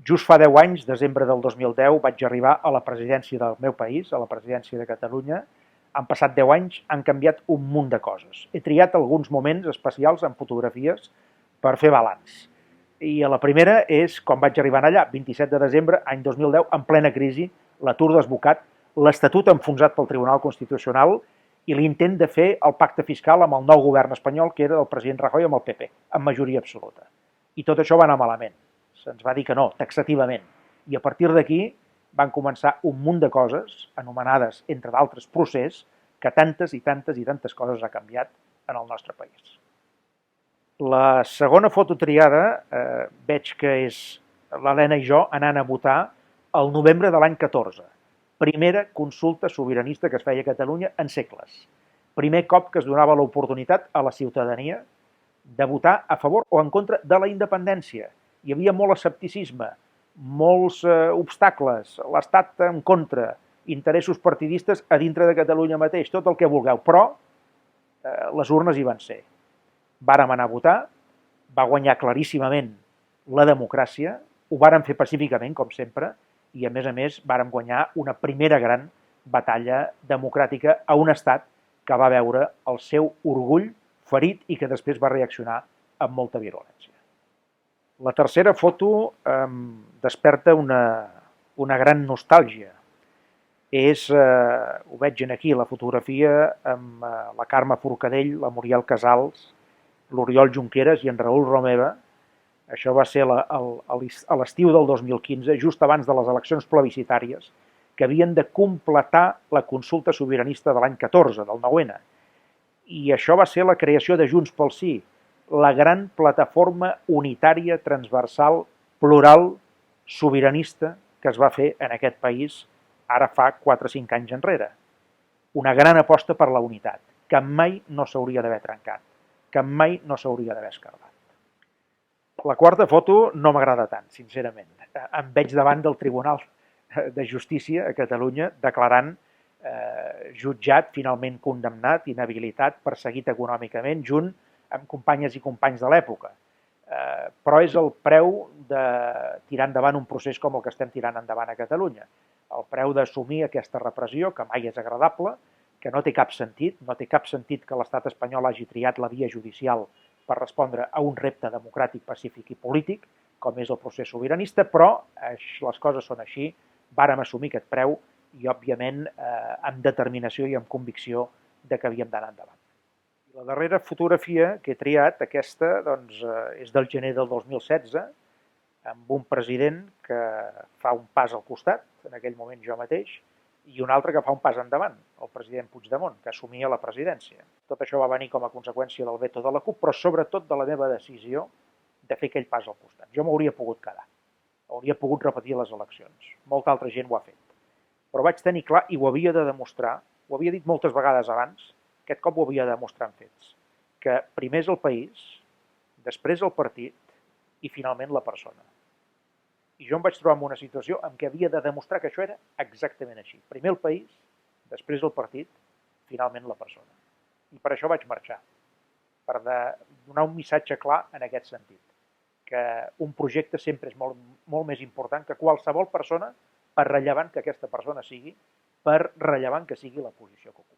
Just fa 10 anys, desembre del 2010, vaig arribar a la presidència del meu país, a la presidència de Catalunya. Han passat 10 anys, han canviat un munt de coses. He triat alguns moments especials en fotografies per fer balanç. I la primera és quan vaig arribar allà, 27 de desembre, any 2010, en plena crisi, l'atur desbocat, l'Estatut enfonsat pel Tribunal Constitucional i l'intent de fer el pacte fiscal amb el nou govern espanyol, que era del president Rajoy amb el PP, amb majoria absoluta. I tot això va anar malament. Se'ns va dir que no, taxativament. I a partir d'aquí van començar un munt de coses, anomenades, entre d'altres, procés, que tantes i tantes i tantes coses ha canviat en el nostre país. La segona foto triada veig que és l'Helena i jo anant a votar el novembre de l'any 14. Primera consulta sobiranista que es feia a Catalunya en segles. Primer cop que es donava l'oportunitat a la ciutadania de votar a favor o en contra de la independència. Hi havia molt escepticisme, molts obstacles, l'Estat en contra, interessos partidistes a dintre de Catalunya mateix, tot el que vulgueu, però les urnes hi van ser. Vàrem anar a votar, va guanyar claríssimament la democràcia, ho vàrem fer pacíficament, com sempre, i a més vàrem guanyar una primera gran batalla democràtica a un estat que va veure el seu orgull ferit i que després va reaccionar amb molta virulència. La tercera foto desperta una gran nostàlgia. Ho veig aquí, la fotografia amb la Carme Forcadell, la Muriel Casals, l'Oriol Junqueras i en Raül Romeva. Això va ser a l'estiu del 2015, just abans de les eleccions plebiscitàries, que havien de completar la consulta sobiranista de l'any 14, del 9-N. I això va ser la creació de Junts pel Sí, la gran plataforma unitària, transversal, plural, sobiranista que es va fer en aquest país ara fa 4 o 5 anys enrere. Una gran aposta per la unitat, que mai no s'hauria d'haver trencat, que mai no s'hauria d'haver esquerdat. La quarta foto no m'agrada tant, sincerament. Em veig davant del Tribunal de Justícia a Catalunya declarant jutjat, finalment condemnat, inhabilitat, perseguit econòmicament, junt amb companyes i companys de l'època. Però és el preu de tirar endavant un procés com el que estem tirant endavant a Catalunya. El preu d'assumir aquesta repressió, que mai és agradable, que no té cap sentit, no té cap sentit que l'estat espanyol hagi triat la via judicial per respondre a un repte democràtic, pacífic i polític, com és el procés sobiranista, però les coses són així, vàrem assumir aquest preu i, òbviament, amb determinació i amb convicció de que havíem d'anar endavant. La darrera fotografia que he triat, aquesta, doncs, és del gener del 2016, amb un president que fa un pas al costat, en aquell moment jo mateix, i un altre que fa un pas endavant, el president Puigdemont, que assumia la presidència. Tot això va venir com a conseqüència del veto de la CUP, però sobretot de la meva decisió de fer aquell pas al costat. Jo m'hauria pogut quedar, hauria pogut repetir les eleccions. Molta altra gent ho ha fet. Però vaig tenir clar i ho havia de demostrar, ho havia dit moltes vegades abans, aquest cop ho havia de demostrar en fets, que primer és el país, després el partit i finalment la persona. I jo em vaig trobar en una situació en què havia de demostrar que això era exactament així. Primer el país, després el partit, finalment la persona. I per això vaig marxar, per donar un missatge clar en aquest sentit, que un projecte sempre és molt més important que qualsevol persona, per rellevant que aquesta persona sigui, per rellevant que sigui la posició que ocupa.